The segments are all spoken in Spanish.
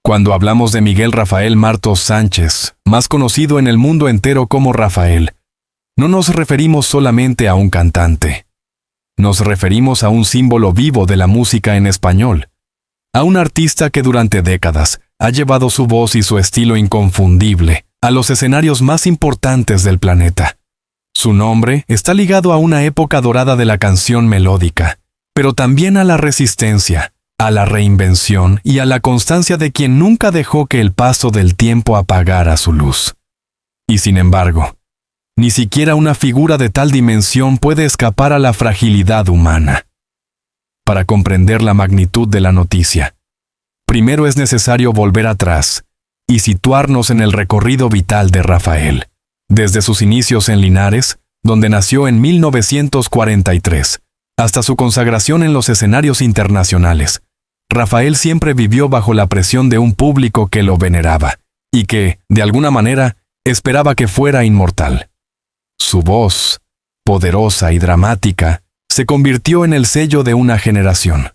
Cuando hablamos de Miguel Rafael Martos Sánchez, más conocido en el mundo entero como Rafael, no nos referimos solamente a un cantante. Nos referimos a un símbolo vivo de la música en español, a un artista que durante décadas ha llevado su voz y su estilo inconfundible a los escenarios más importantes del planeta. Su nombre está ligado a una época dorada de la canción melódica, pero también a la resistencia, a la reinvención y a la constancia de quien nunca dejó que el paso del tiempo apagara su luz. Y sin embargo, ni siquiera una figura de tal dimensión puede escapar a la fragilidad humana. Para comprender la magnitud de la noticia, primero es necesario volver atrás y situarnos en el recorrido vital de Rafael, desde sus inicios en Linares, donde nació en 1943, hasta su consagración en los escenarios internacionales. Rafael siempre vivió bajo la presión de un público que lo veneraba y que, de alguna manera, esperaba que fuera inmortal. Su voz, poderosa y dramática, se convirtió en el sello de una generación.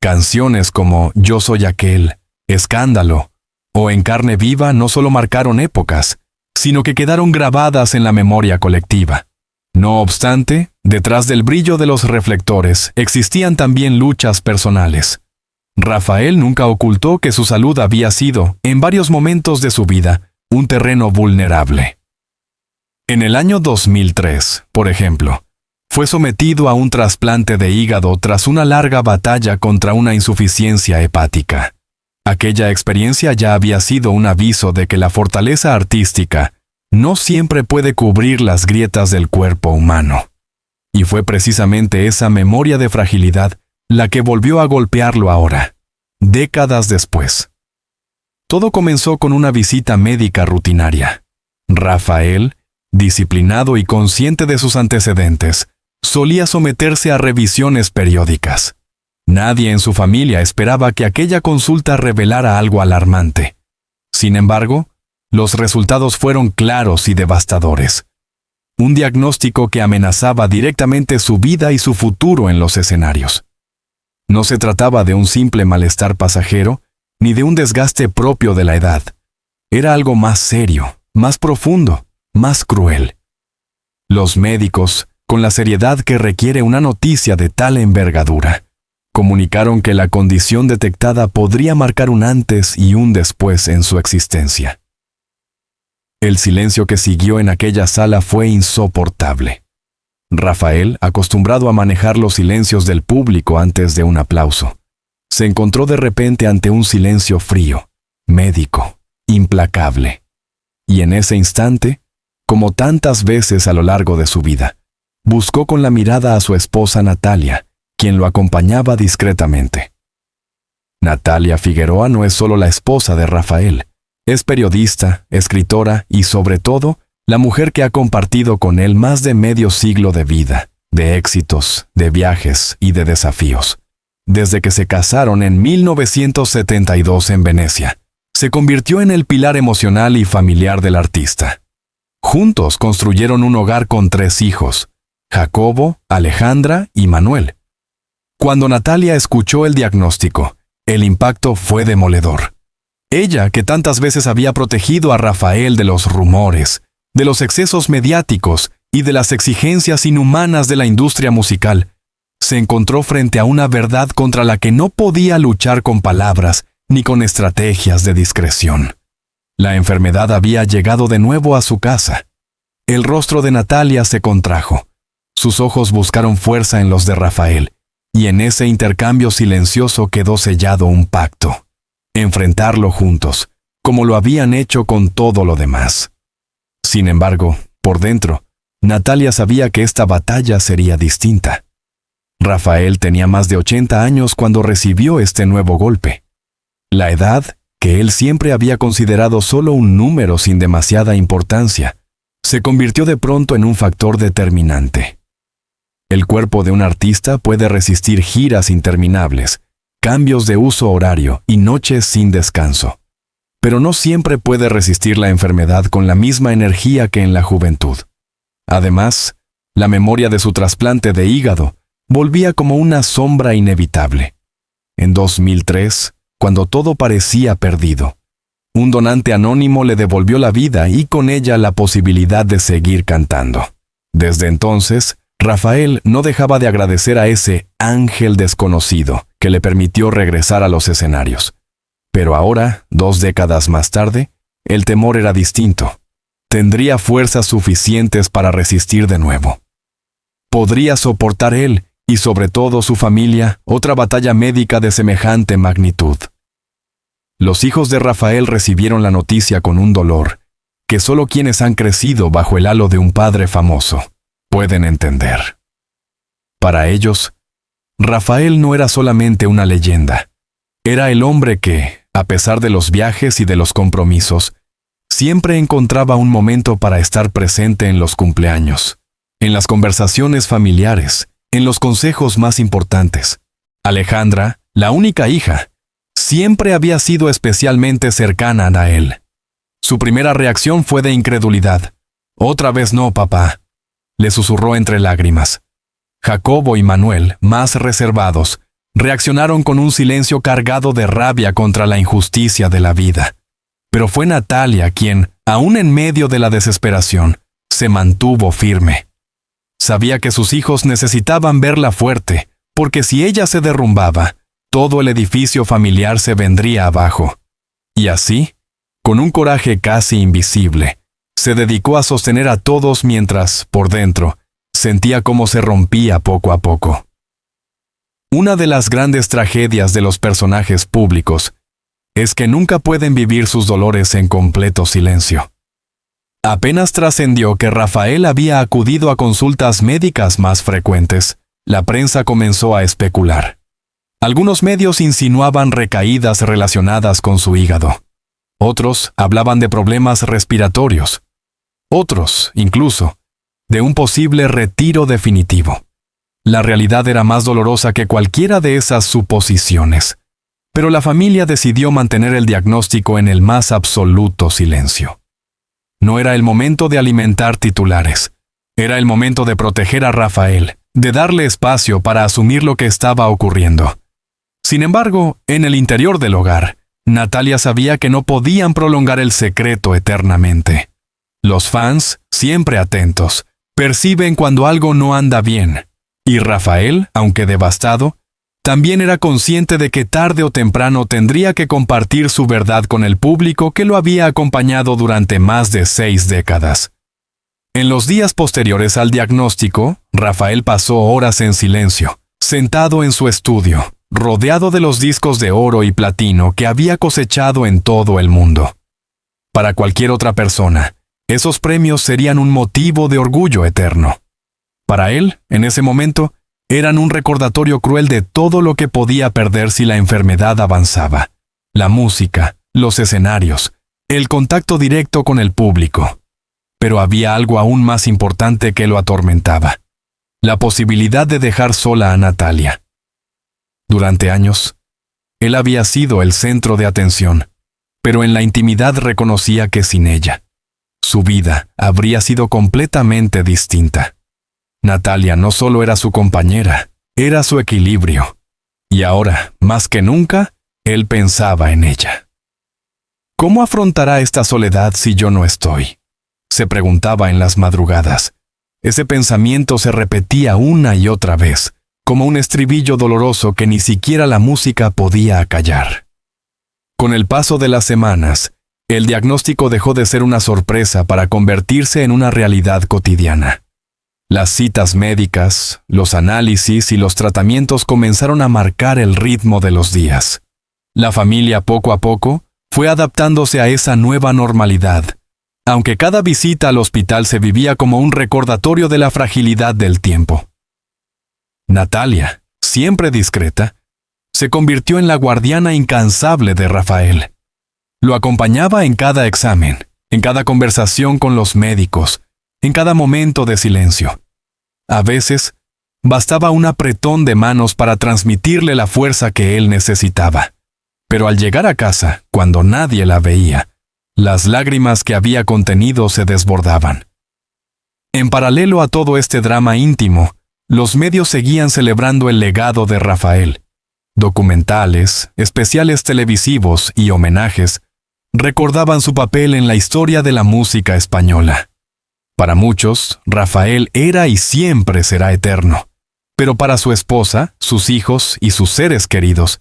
Canciones como Yo soy aquel, Escándalo o En carne viva no solo marcaron épocas, sino que quedaron grabadas en la memoria colectiva. No obstante, detrás del brillo de los reflectores existían también luchas personales. Rafael nunca ocultó que su salud había sido, en varios momentos de su vida, un terreno vulnerable. En el año 2003, por ejemplo, fue sometido a un trasplante de hígado tras una larga batalla contra una insuficiencia hepática. Aquella experiencia ya había sido un aviso de que la fortaleza artística no siempre puede cubrir las grietas del cuerpo humano. Y fue precisamente esa memoria de fragilidad la que volvió a golpearlo ahora, décadas después. Todo comenzó con una visita médica rutinaria. Rafael, disciplinado y consciente de sus antecedentes, solía someterse a revisiones periódicas. Nadie en su familia esperaba que aquella consulta revelara algo alarmante. Sin embargo, los resultados fueron claros y devastadores. Un diagnóstico que amenazaba directamente su vida y su futuro en los escenarios. No se trataba de un simple malestar pasajero, ni de un desgaste propio de la edad. Era algo más serio, más profundo, más cruel. Los médicos, con la seriedad que requiere una noticia de tal envergadura, comunicaron que la condición detectada podría marcar un antes y un después en su existencia. El silencio que siguió en aquella sala fue insoportable. Rafael, acostumbrado a manejar los silencios del público antes de un aplauso, se encontró de repente ante un silencio frío, médico, implacable. Y en ese instante, como tantas veces a lo largo de su vida, buscó con la mirada a su esposa Natalia, quien lo acompañaba discretamente. Natalia Figueroa no es solo la esposa de Rafael, es periodista, escritora y, sobre todo, la mujer que ha compartido con él más de medio siglo de vida, de éxitos, de viajes y de desafíos. Desde que se casaron en 1972 en Venecia, se convirtió en el pilar emocional y familiar del artista. Juntos construyeron un hogar con 3 hijos, Jacobo, Alejandra y Manuel. Cuando Natalia escuchó el diagnóstico, el impacto fue demoledor. Ella, que tantas veces había protegido a Rafael de los rumores, de los excesos mediáticos y de las exigencias inhumanas de la industria musical, se encontró frente a una verdad contra la que no podía luchar con palabras ni con estrategias de discreción. La enfermedad había llegado de nuevo a su casa. El rostro de Natalia se contrajo. Sus ojos buscaron fuerza en los de Rafael, y en ese intercambio silencioso quedó sellado un pacto. Enfrentarlo juntos, como lo habían hecho con todo lo demás. Sin embargo, por dentro, Natalia sabía que esta batalla sería distinta. Rafael tenía más de 80 años cuando recibió este nuevo golpe. La edad, que él siempre había considerado solo un número sin demasiada importancia, se convirtió de pronto en un factor determinante. El cuerpo de un artista puede resistir giras interminables, cambios de uso horario y noches sin descanso. Pero no siempre puede resistir la enfermedad con la misma energía que en la juventud. Además, la memoria de su trasplante de hígado volvía como una sombra inevitable. En 2003, cuando todo parecía perdido. Un donante anónimo le devolvió la vida y con ella la posibilidad de seguir cantando. Desde entonces, Rafael no dejaba de agradecer a ese ángel desconocido que le permitió regresar a los escenarios. Pero ahora, 2 décadas más tarde, el temor era distinto. Tendría fuerzas suficientes para resistir de nuevo. ¿Podría soportar él, y sobre todo su familia, otra batalla médica de semejante magnitud? Los hijos de Rafael recibieron la noticia con un dolor que solo quienes han crecido bajo el halo de un padre famoso pueden entender. Para ellos, Rafael no era solamente una leyenda. Era el hombre que, a pesar de los viajes y de los compromisos, siempre encontraba un momento para estar presente en los cumpleaños, en las conversaciones familiares, en los consejos más importantes. Alejandra, la única hija, siempre había sido especialmente cercana a él. Su primera reacción fue de incredulidad. «Otra vez no, papá», le susurró entre lágrimas. Jacobo y Manuel, más reservados, reaccionaron con un silencio cargado de rabia contra la injusticia de la vida. Pero fue Natalia quien, aún en medio de la desesperación, se mantuvo firme. Sabía que sus hijos necesitaban verla fuerte, porque si ella se derrumbaba, todo el edificio familiar se vendría abajo. Y así, con un coraje casi invisible, se dedicó a sostener a todos mientras, por dentro, sentía cómo se rompía poco a poco. Una de las grandes tragedias de los personajes públicos es que nunca pueden vivir sus dolores en completo silencio. Apenas trascendió que Rafael había acudido a consultas médicas más frecuentes, la prensa comenzó a especular. Algunos medios insinuaban recaídas relacionadas con su hígado. Otros hablaban de problemas respiratorios. Otros, incluso, de un posible retiro definitivo. La realidad era más dolorosa que cualquiera de esas suposiciones, pero la familia decidió mantener el diagnóstico en el más absoluto silencio. No era el momento de alimentar titulares. Era el momento de proteger a Rafael, de darle espacio para asumir lo que estaba ocurriendo. Sin embargo, en el interior del hogar, Natalia sabía que no podían prolongar el secreto eternamente. Los fans, siempre atentos, perciben cuando algo no anda bien. Y Rafael, aunque devastado, también era consciente de que tarde o temprano tendría que compartir su verdad con el público que lo había acompañado durante más de 6 décadas. En los días posteriores al diagnóstico, Rafael pasó horas en silencio, sentado en su estudio, rodeado de los discos de oro y platino que había cosechado en todo el mundo. Para cualquier otra persona, esos premios serían un motivo de orgullo eterno. Para él, en ese momento, eran un recordatorio cruel de todo lo que podía perder si la enfermedad avanzaba. La música, los escenarios, el contacto directo con el público. Pero había algo aún más importante que lo atormentaba: la posibilidad de dejar sola a Natalia. Durante años, él había sido el centro de atención, pero en la intimidad reconocía que sin ella, su vida habría sido completamente distinta. Natalia no solo era su compañera, era su equilibrio. Y ahora, más que nunca, él pensaba en ella. ¿Cómo afrontará esta soledad si yo no estoy?, se preguntaba en las madrugadas. Ese pensamiento se repetía una y otra vez, como un estribillo doloroso que ni siquiera la música podía acallar. Con el paso de las semanas, el diagnóstico dejó de ser una sorpresa para convertirse en una realidad cotidiana. Las citas médicas, los análisis y los tratamientos comenzaron a marcar el ritmo de los días. La familia poco a poco fue adaptándose a esa nueva normalidad, aunque cada visita al hospital se vivía como un recordatorio de la fragilidad del tiempo. Natalia, siempre discreta, se convirtió en la guardiana incansable de Rafael. Lo acompañaba en cada examen, en cada conversación con los médicos, en cada momento de silencio. A veces, bastaba un apretón de manos para transmitirle la fuerza que él necesitaba. Pero al llegar a casa, cuando nadie la veía, las lágrimas que había contenido se desbordaban. En paralelo a todo este drama íntimo, los medios seguían celebrando el legado de Rafael. Documentales, especiales televisivos y homenajes recordaban su papel en la historia de la música española. Para muchos, Rafael era y siempre será eterno. Pero para su esposa, sus hijos y sus seres queridos,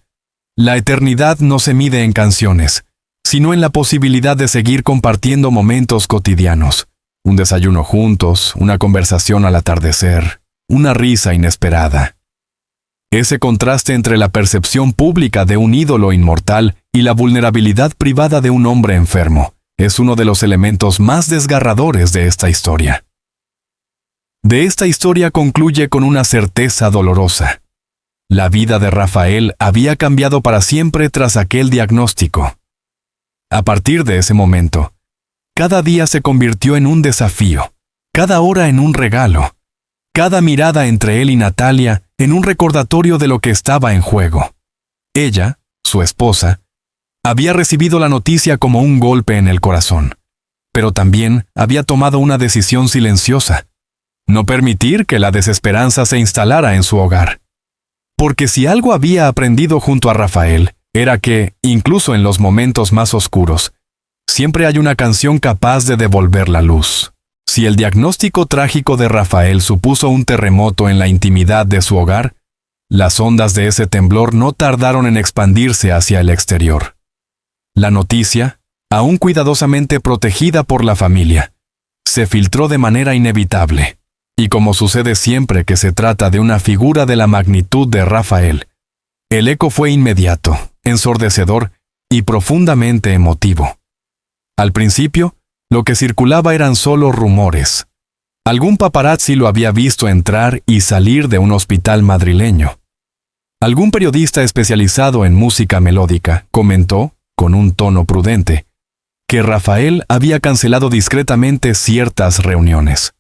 la eternidad no se mide en canciones, sino en la posibilidad de seguir compartiendo momentos cotidianos. Un desayuno juntos, una conversación al atardecer, una risa inesperada. Ese contraste entre la percepción pública de un ídolo inmortal y la vulnerabilidad privada de un hombre enfermo es uno de los elementos más desgarradores de esta historia. De esta historia concluye con una certeza dolorosa. La vida de Rafael había cambiado para siempre tras aquel diagnóstico. A partir de ese momento, cada día se convirtió en un desafío, cada hora en un regalo, cada mirada entre él y Natalia en un recordatorio de lo que estaba en juego. Ella, su esposa, había recibido la noticia como un golpe en el corazón, pero también había tomado una decisión silenciosa: no permitir que la desesperanza se instalara en su hogar. Porque si algo había aprendido junto a Rafael, era que, incluso en los momentos más oscuros, siempre hay una canción capaz de devolver la luz. Si el diagnóstico trágico de Rafael supuso un terremoto en la intimidad de su hogar, las ondas de ese temblor no tardaron en expandirse hacia el exterior. La noticia, aún cuidadosamente protegida por la familia, se filtró de manera inevitable. Y como sucede siempre que se trata de una figura de la magnitud de Rafael, el eco fue inmediato, ensordecedor y profundamente emotivo. Al principio, lo que circulaba eran solo rumores. Algún paparazzi lo había visto entrar y salir de un hospital madrileño. Algún periodista especializado en música melódica comentó, con un tono prudente, que Rafael había cancelado discretamente ciertas reuniones.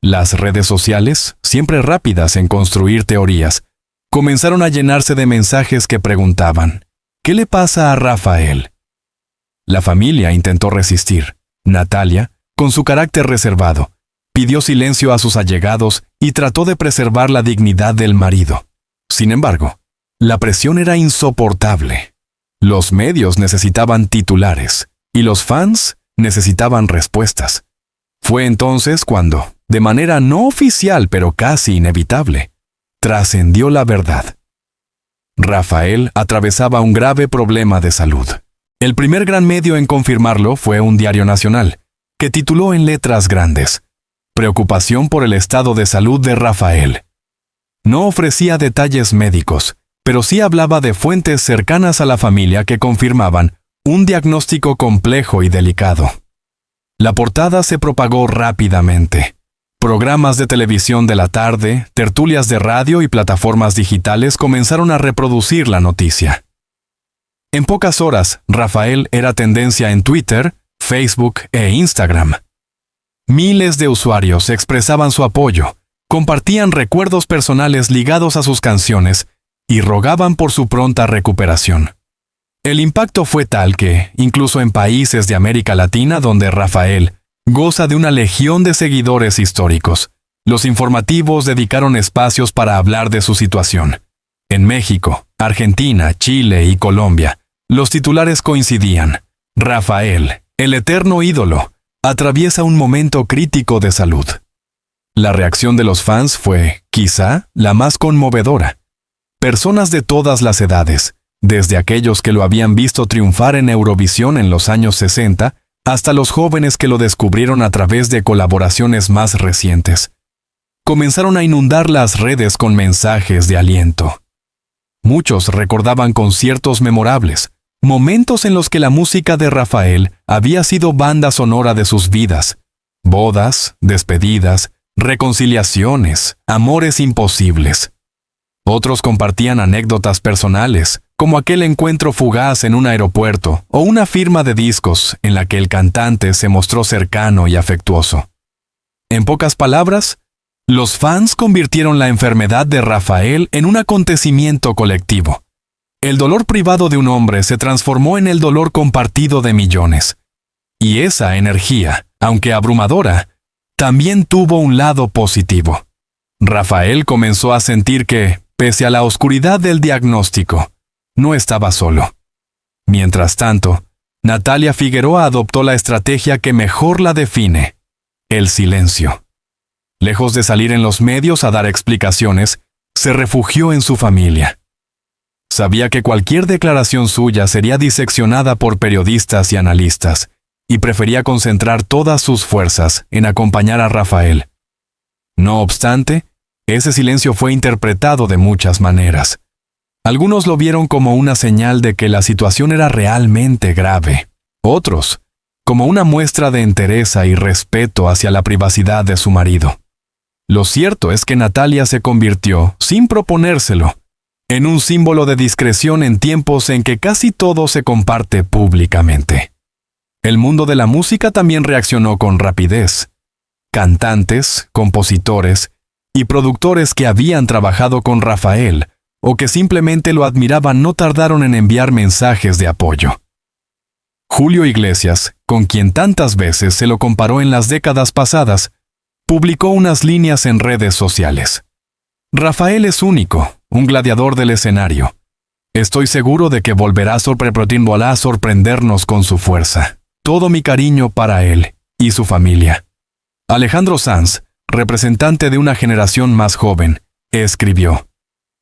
Las redes sociales, siempre rápidas en construir teorías, comenzaron a llenarse de mensajes que preguntaban: ¿qué le pasa a Rafael? La familia intentó resistir. Natalia, con su carácter reservado, pidió silencio a sus allegados y trató de preservar la dignidad del marido. Sin embargo, la presión era insoportable. Los medios necesitaban titulares y los fans necesitaban respuestas. Fue entonces cuando, de manera no oficial pero casi inevitable, trascendió la verdad. Rafael atravesaba un grave problema de salud. El primer gran medio en confirmarlo fue un diario nacional, que tituló en letras grandes: «Preocupación por el estado de salud de Rafael». No ofrecía detalles médicos, pero sí hablaba de fuentes cercanas a la familia que confirmaban un diagnóstico complejo y delicado. La portada se propagó rápidamente. Programas de televisión de la tarde, tertulias de radio y plataformas digitales comenzaron a reproducir la noticia. En pocas horas, Rafael era tendencia en Twitter, Facebook e Instagram. Miles de usuarios expresaban su apoyo, compartían recuerdos personales ligados a sus canciones y rogaban por su pronta recuperación. El impacto fue tal que, incluso en países de América Latina donde Rafael goza de una legión de seguidores históricos, los informativos dedicaron espacios para hablar de su situación. En México, Argentina, Chile y Colombia, los titulares coincidían: Rafael, el eterno ídolo, atraviesa un momento crítico de salud. La reacción de los fans fue, quizá, la más conmovedora. Personas de todas las edades, desde aquellos que lo habían visto triunfar en Eurovisión en los años 60, hasta los jóvenes que lo descubrieron a través de colaboraciones más recientes, comenzaron a inundar las redes con mensajes de aliento. Muchos recordaban conciertos memorables, momentos en los que la música de Rafael había sido banda sonora de sus vidas: bodas, despedidas, reconciliaciones, amores imposibles. Otros compartían anécdotas personales, como aquel encuentro fugaz en un aeropuerto o una firma de discos en la que el cantante se mostró cercano y afectuoso. En pocas palabras, los fans convirtieron la enfermedad de Rafael en un acontecimiento colectivo. El dolor privado de un hombre se transformó en el dolor compartido de millones. Y esa energía, aunque abrumadora, también tuvo un lado positivo. Rafael comenzó a sentir que, pese a la oscuridad del diagnóstico, no estaba solo. Mientras tanto, Natalia Figueroa adoptó la estrategia que mejor la define: el silencio. Lejos de salir en los medios a dar explicaciones, se refugió en su familia. Sabía que cualquier declaración suya sería diseccionada por periodistas y analistas, y prefería concentrar todas sus fuerzas en acompañar a Rafael. No obstante, ese silencio fue interpretado de muchas maneras. Algunos lo vieron como una señal de que la situación era realmente grave. Otros, como una muestra de entereza y respeto hacia la privacidad de su marido. Lo cierto es que Natalia se convirtió, sin proponérselo, en un símbolo de discreción en tiempos en que casi todo se comparte públicamente. El mundo de la música también reaccionó con rapidez. Cantantes, compositores y productores que habían trabajado con Rafael o que simplemente lo admiraban no tardaron en enviar mensajes de apoyo. Julio Iglesias, con quien tantas veces se lo comparó en las décadas pasadas, publicó unas líneas en redes sociales. Rafael es único, un gladiador del escenario. Estoy seguro de que volverá a sorprendernos con su fuerza. Todo mi cariño para él y su familia. Alejandro Sanz, representante de una generación más joven, escribió: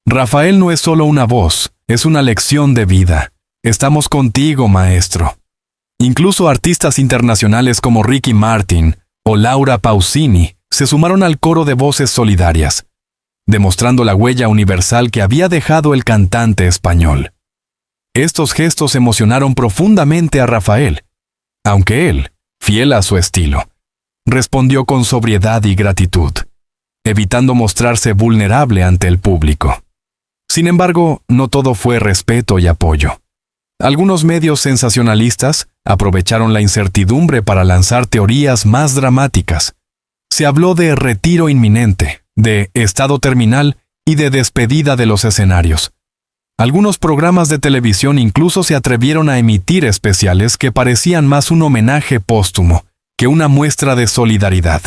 Rafael no es solo una voz, es una lección de vida. Estamos contigo, maestro. Incluso artistas internacionales como Ricky Martin o Laura Pausini se sumaron al coro de voces solidarias, demostrando la huella universal que había dejado el cantante español. Estos gestos emocionaron profundamente a Rafael, aunque él, fiel a su estilo, respondió con sobriedad y gratitud, evitando mostrarse vulnerable ante el público. Sin embargo, no todo fue respeto y apoyo. Algunos medios sensacionalistas aprovecharon la incertidumbre para lanzar teorías más dramáticas. Se habló de retiro inminente, de estado terminal y de despedida de los escenarios. Algunos programas de televisión incluso se atrevieron a emitir especiales que parecían más un homenaje póstumo que una muestra de solidaridad.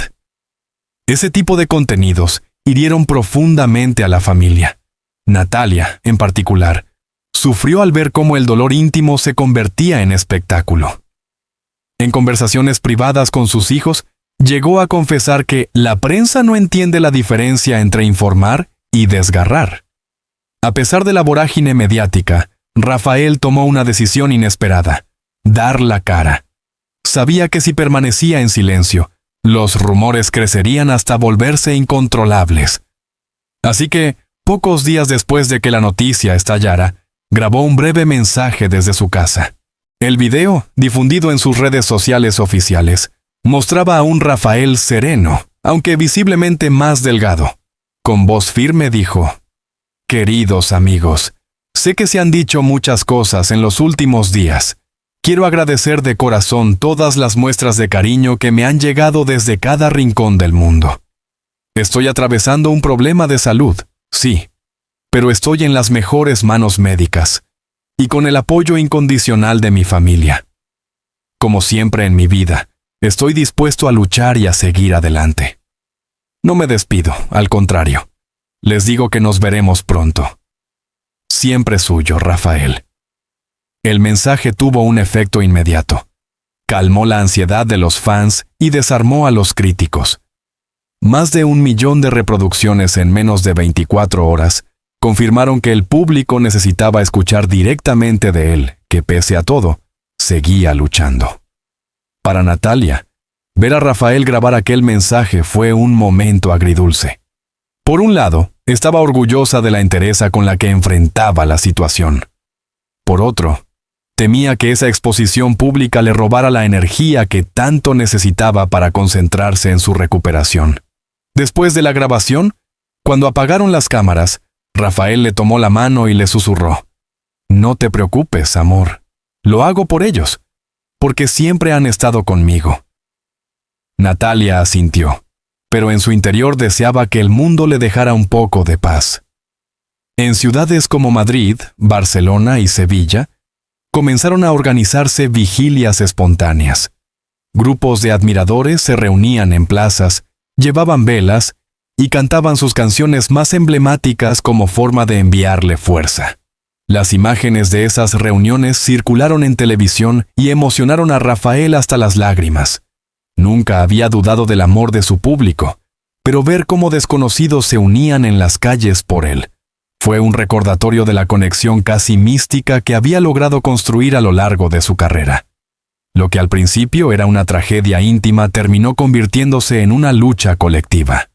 Ese tipo de contenidos hirieron profundamente a la familia. Natalia, en particular, sufrió al ver cómo el dolor íntimo se convertía en espectáculo. En conversaciones privadas con sus hijos, llegó a confesar que la prensa no entiende la diferencia entre informar y desgarrar. A pesar de la vorágine mediática, Rafael tomó una decisión inesperada: dar la cara. Sabía que si permanecía en silencio, los rumores crecerían hasta volverse incontrolables. Así que, pocos días después de que la noticia estallara, grabó un breve mensaje desde su casa. El video, difundido en sus redes sociales oficiales, mostraba a un Rafael sereno, aunque visiblemente más delgado. Con voz firme dijo: Queridos amigos, sé que se han dicho muchas cosas en los últimos días. Quiero agradecer de corazón todas las muestras de cariño que me han llegado desde cada rincón del mundo. Estoy atravesando un problema de salud, sí, pero estoy en las mejores manos médicas y con el apoyo incondicional de mi familia. Como siempre en mi vida, estoy dispuesto a luchar y a seguir adelante. No me despido, al contrario. Les digo que nos veremos pronto. Siempre suyo, Rafael. El mensaje tuvo un efecto inmediato. Calmó la ansiedad de los fans y desarmó a los críticos. Más de 1 millón de reproducciones en menos de 24 horas confirmaron que el público necesitaba escuchar directamente de él, que pese a todo, seguía luchando. Para Natalia, ver a Rafael grabar aquel mensaje fue un momento agridulce. Por un lado, estaba orgullosa de la entereza con la que enfrentaba la situación. Por otro, temía que esa exposición pública le robara la energía que tanto necesitaba para concentrarse en su recuperación. Después de la grabación, cuando apagaron las cámaras, Rafael le tomó la mano y le susurró: No te preocupes, amor. Lo hago por ellos, porque siempre han estado conmigo. Natalia asintió, pero en su interior deseaba que el mundo le dejara un poco de paz. En ciudades como Madrid, Barcelona y Sevilla, comenzaron a organizarse vigilias espontáneas. Grupos de admiradores se reunían en plazas, llevaban velas y cantaban sus canciones más emblemáticas como forma de enviarle fuerza. Las imágenes de esas reuniones circularon en televisión y emocionaron a Rafael hasta las lágrimas. Nunca había dudado del amor de su público, pero ver cómo desconocidos se unían en las calles por él fue un recordatorio de la conexión casi mística que había logrado construir a lo largo de su carrera. Lo que al principio era una tragedia íntima terminó convirtiéndose en una lucha colectiva.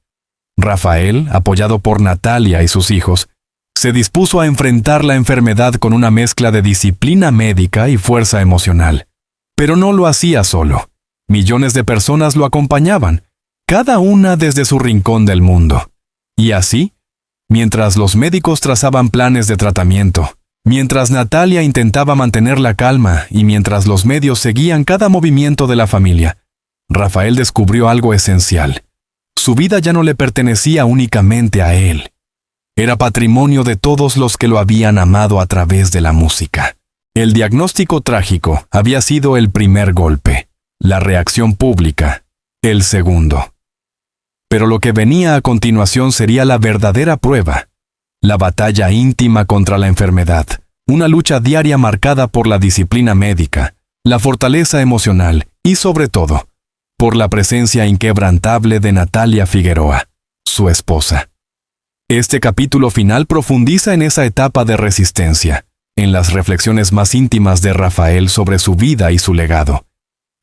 Rafael, apoyado por Natalia y sus hijos, se dispuso a enfrentar la enfermedad con una mezcla de disciplina médica y fuerza emocional. Pero no lo hacía solo. Millones de personas lo acompañaban, cada una desde su rincón del mundo. Y así, mientras los médicos trazaban planes de tratamiento, mientras Natalia intentaba mantener la calma y mientras los medios seguían cada movimiento de la familia, Rafael descubrió algo esencial. Su vida ya no le pertenecía únicamente a él. Era patrimonio de todos los que lo habían amado a través de la música. El diagnóstico trágico había sido el primer golpe, la reacción pública, el segundo. Pero lo que venía a continuación sería la verdadera prueba, la batalla íntima contra la enfermedad, una lucha diaria marcada por la disciplina médica, la fortaleza emocional y, sobre todo, por la presencia inquebrantable de Natalia Figueroa, su esposa. Este capítulo final profundiza en esa etapa de resistencia, en las reflexiones más íntimas de Rafael sobre su vida y su legado,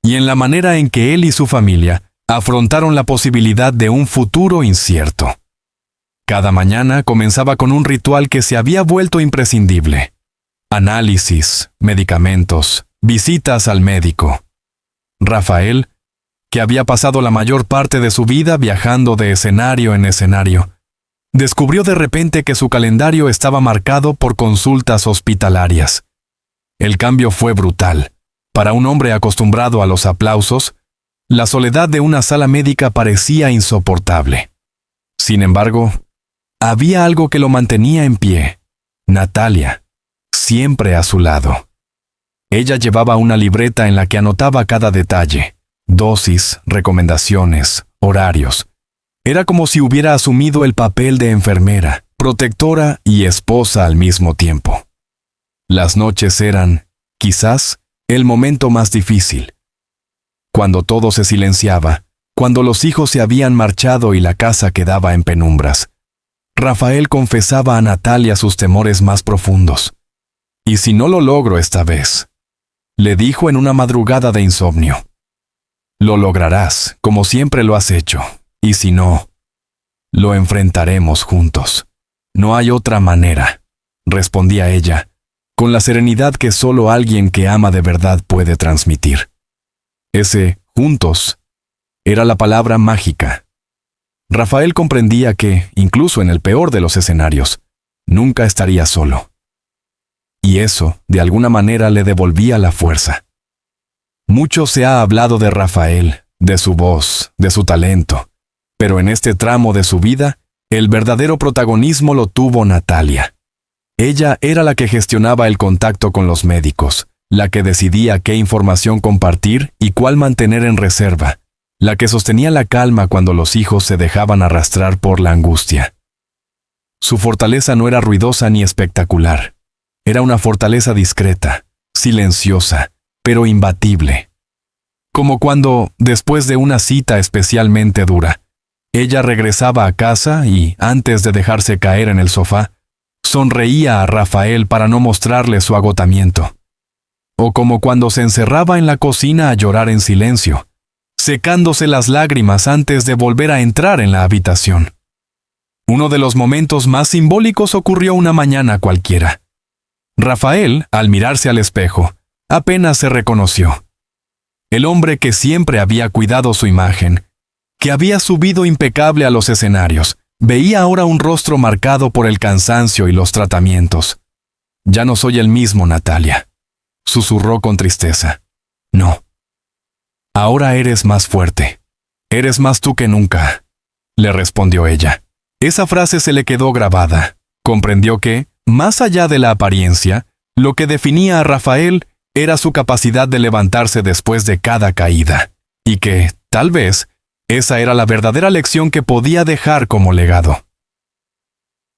y en la manera en que él y su familia afrontaron la posibilidad de un futuro incierto. Cada mañana comenzaba con un ritual que se había vuelto imprescindible. Análisis, medicamentos, visitas al médico. Rafael, que había pasado la mayor parte de su vida viajando de escenario en escenario, descubrió de repente que su calendario estaba marcado por consultas hospitalarias. El cambio fue brutal. Para un hombre acostumbrado a los aplausos, la soledad de una sala médica parecía insoportable. Sin embargo, había algo que lo mantenía en pie. Natalia, siempre a su lado. Ella llevaba una libreta en la que anotaba cada detalle, dosis, recomendaciones, horarios. Era como si hubiera asumido el papel de enfermera, protectora y esposa al mismo tiempo. Las noches eran, quizás, el momento más difícil. Cuando todo se silenciaba, cuando los hijos se habían marchado y la casa quedaba en penumbras, Rafael confesaba a Natalia sus temores más profundos. «¿Y si no lo logro esta vez?», le dijo en una madrugada de insomnio. «Lo lograrás, como siempre lo has hecho, y si no, lo enfrentaremos juntos. No hay otra manera», respondía ella, con la serenidad que solo alguien que ama de verdad puede transmitir. Ese «juntos» era la palabra mágica. Rafael comprendía que, incluso en el peor de los escenarios, nunca estaría solo. Y eso, de alguna manera, le devolvía la fuerza. Mucho se ha hablado de Rafael, de su voz, de su talento, pero en este tramo de su vida, el verdadero protagonismo lo tuvo Natalia. Ella era la que gestionaba el contacto con los médicos, la que decidía qué información compartir y cuál mantener en reserva, la que sostenía la calma cuando los hijos se dejaban arrastrar por la angustia. Su fortaleza no era ruidosa ni espectacular. Era una fortaleza discreta, silenciosa, pero imbatible. Como cuando, después de una cita especialmente dura, ella regresaba a casa y, antes de dejarse caer en el sofá, sonreía a Rafael para no mostrarle su agotamiento. O como cuando se encerraba en la cocina a llorar en silencio, secándose las lágrimas antes de volver a entrar en la habitación. Uno de los momentos más simbólicos ocurrió una mañana cualquiera. Rafael, al mirarse al espejo, apenas se reconoció. El hombre que siempre había cuidado su imagen, que había subido impecable a los escenarios, veía ahora un rostro marcado por el cansancio y los tratamientos. «Ya no soy el mismo, Natalia», susurró con tristeza. «No. Ahora eres más fuerte. Eres más tú que nunca», le respondió ella. Esa frase se le quedó grabada. Comprendió que, más allá de la apariencia, lo que definía a Rafael era su capacidad de levantarse después de cada caída, y que, tal vez, Esa era la verdadera lección que podía dejar como legado.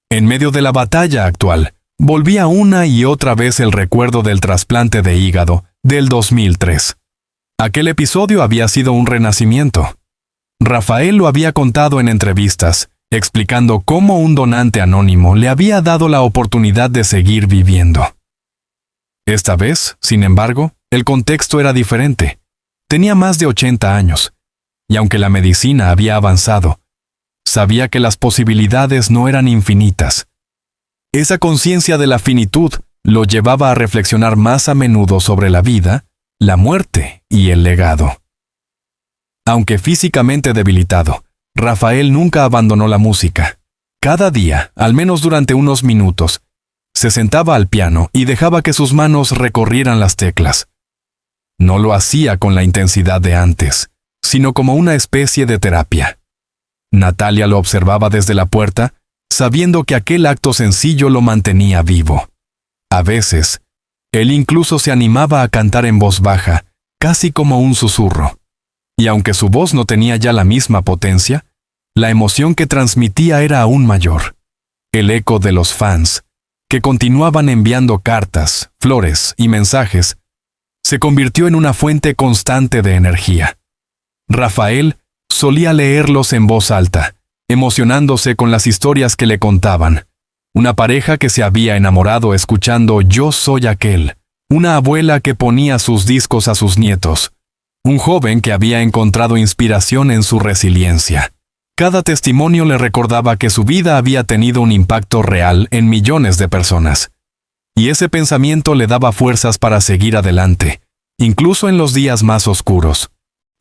En medio de la batalla actual, volvía una y otra vez el recuerdo del trasplante de hígado del 2003. Aquel episodio había sido un renacimiento. Rafael lo había contado en entrevistas, explicando cómo un donante anónimo le había dado la oportunidad de seguir viviendo. Esta vez, sin embargo, el contexto era diferente. Tenía más de 80 años, y aunque la medicina había avanzado, sabía que las posibilidades no eran infinitas. Esa conciencia de la finitud lo llevaba a reflexionar más a menudo sobre la vida, la muerte y el legado. Aunque físicamente debilitado, Rafael nunca abandonó la música. Cada día, al menos durante unos minutos, se sentaba al piano y dejaba que sus manos recorrieran las teclas. No lo hacía con la intensidad de antes, sino como una especie de terapia. Natalia lo observaba desde la puerta, sabiendo que aquel acto sencillo lo mantenía vivo. A veces, él incluso se animaba a cantar en voz baja, casi como un susurro. Y aunque su voz no tenía ya la misma potencia, la emoción que transmitía era aún mayor. El eco de los fans, que continuaban enviando cartas, flores y mensajes, se convirtió en una fuente constante de energía. Rafael solía leerlos en voz alta, emocionándose con las historias que le contaban. Una pareja que se había enamorado escuchando Yo soy aquel, una abuela que ponía sus discos a sus nietos, un joven que había encontrado inspiración en su resiliencia. Cada testimonio le recordaba que su vida había tenido un impacto real en millones de personas. Y ese pensamiento le daba fuerzas para seguir adelante, incluso en los días más oscuros.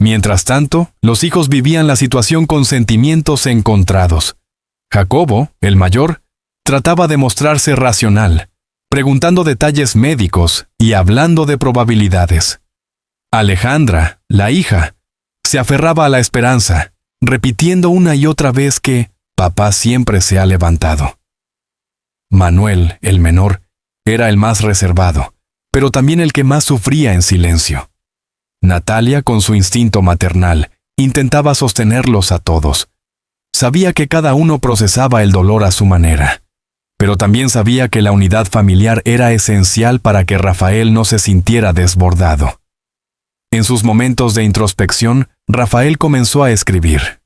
Mientras tanto, los hijos vivían la situación con sentimientos encontrados. Jacobo, el mayor, trataba de mostrarse racional, preguntando detalles médicos y hablando de probabilidades. Alejandra, la hija, se aferraba a la esperanza, repitiendo una y otra vez que papá siempre se ha levantado. Manuel, el menor, era el más reservado, pero también el que más sufría en silencio. Natalia, con su instinto maternal, intentaba sostenerlos a todos. Sabía que cada uno procesaba el dolor a su manera, pero también sabía que la unidad familiar era esencial para que Rafael no se sintiera desbordado. En sus momentos de introspección, Rafael comenzó a escribir.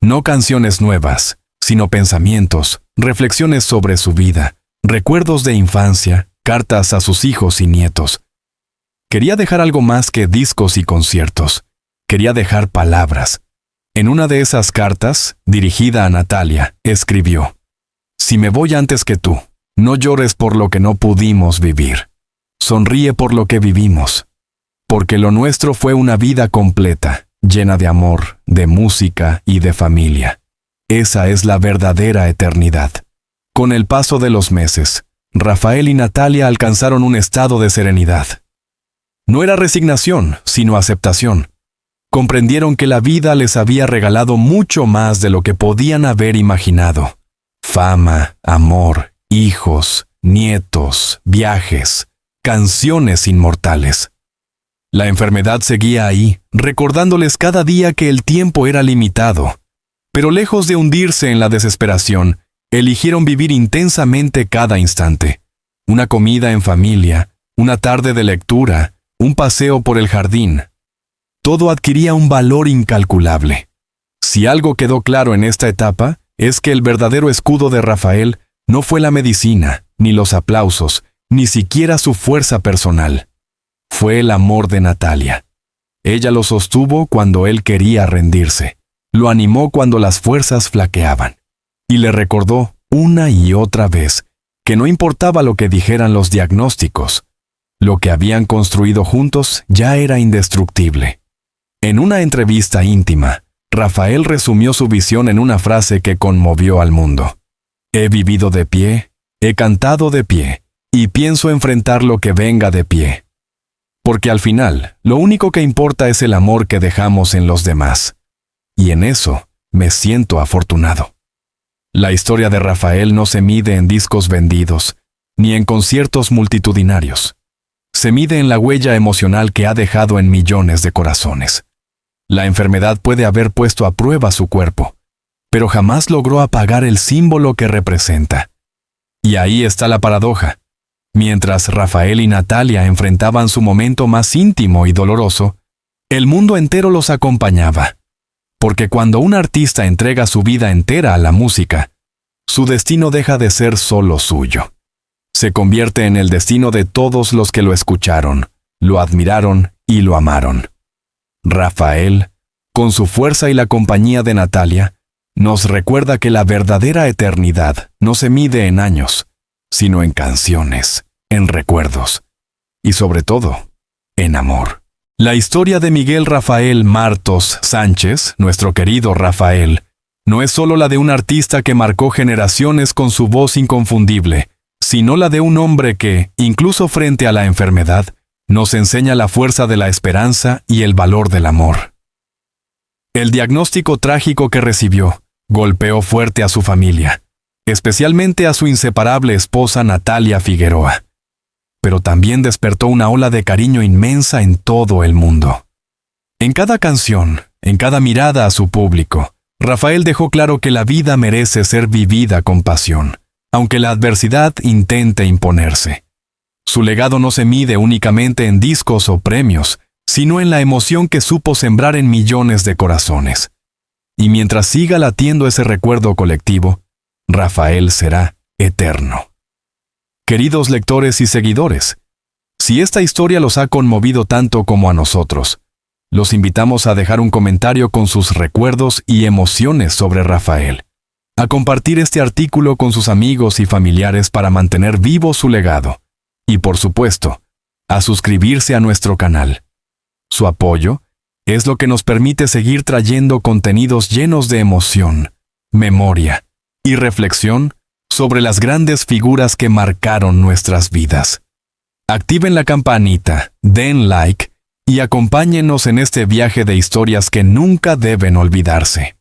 No canciones nuevas, sino pensamientos, reflexiones sobre su vida, recuerdos de infancia, cartas a sus hijos y nietos. Quería dejar algo más que discos y conciertos. Quería dejar palabras. En una de esas cartas, dirigida a Natalia, escribió: Si me voy antes que tú, no llores por lo que no pudimos vivir. Sonríe por lo que vivimos. Porque lo nuestro fue una vida completa, llena de amor, de música y de familia. Esa es la verdadera eternidad. Con el paso de los meses, Rafael y Natalia alcanzaron un estado de serenidad. No era resignación, sino aceptación. Comprendieron que la vida les había regalado mucho más de lo que podían haber imaginado. Fama, amor, hijos, nietos, viajes, canciones inmortales. La enfermedad seguía ahí, recordándoles cada día que el tiempo era limitado. Pero lejos de hundirse en la desesperación, eligieron vivir intensamente cada instante. Una comida en familia, una tarde de lectura, un paseo por el jardín. Todo adquiría un valor incalculable. Si algo quedó claro en esta etapa, es que el verdadero escudo de Rafael no fue la medicina, ni los aplausos, ni siquiera su fuerza personal. Fue el amor de Natalia. Ella lo sostuvo cuando él quería rendirse, lo animó cuando las fuerzas flaqueaban, y le recordó una y otra vez que no importaba lo que dijeran los diagnósticos, lo que habían construido juntos ya era indestructible. En una entrevista íntima, Rafael resumió su visión en una frase que conmovió al mundo. He vivido de pie, he cantado de pie, y pienso enfrentar lo que venga de pie. Porque al final, lo único que importa es el amor que dejamos en los demás. Y en eso, me siento afortunado. La historia de Rafael no se mide en discos vendidos, ni en conciertos multitudinarios. Se mide en la huella emocional que ha dejado en millones de corazones. La enfermedad puede haber puesto a prueba su cuerpo, pero jamás logró apagar el símbolo que representa. Y ahí está la paradoja. Mientras Rafael y Natalia enfrentaban su momento más íntimo y doloroso, el mundo entero los acompañaba. Porque cuando un artista entrega su vida entera a la música, su destino deja de ser solo suyo. Se convierte en el destino de todos los que lo escucharon, lo admiraron y lo amaron. Rafael, con su fuerza y la compañía de Natalia, nos recuerda que la verdadera eternidad no se mide en años, sino en canciones, en recuerdos y sobre todo, en amor. La historia de Miguel Rafael Martos Sánchez, nuestro querido Rafael, no es solo la de un artista que marcó generaciones con su voz inconfundible, sino la de un hombre que, incluso frente a la enfermedad, nos enseña la fuerza de la esperanza y el valor del amor. El diagnóstico trágico que recibió golpeó fuerte a su familia, especialmente a su inseparable esposa Natalia Figueroa. Pero también despertó una ola de cariño inmensa en todo el mundo. En cada canción, en cada mirada a su público, Rafael dejó claro que la vida merece ser vivida con pasión, aunque la adversidad intente imponerse. Su legado no se mide únicamente en discos o premios, sino en la emoción que supo sembrar en millones de corazones. Y mientras siga latiendo ese recuerdo colectivo, Rafael será eterno. Queridos lectores y seguidores, si esta historia los ha conmovido tanto como a nosotros, los invitamos a dejar un comentario con sus recuerdos y emociones sobre Rafael, a compartir este artículo con sus amigos y familiares para mantener vivo su legado, y por supuesto, a suscribirse a nuestro canal. Su apoyo es lo que nos permite seguir trayendo contenidos llenos de emoción, memoria y reflexión sobre las grandes figuras que marcaron nuestras vidas. Activen la campanita, den like y acompáñenos en este viaje de historias que nunca deben olvidarse.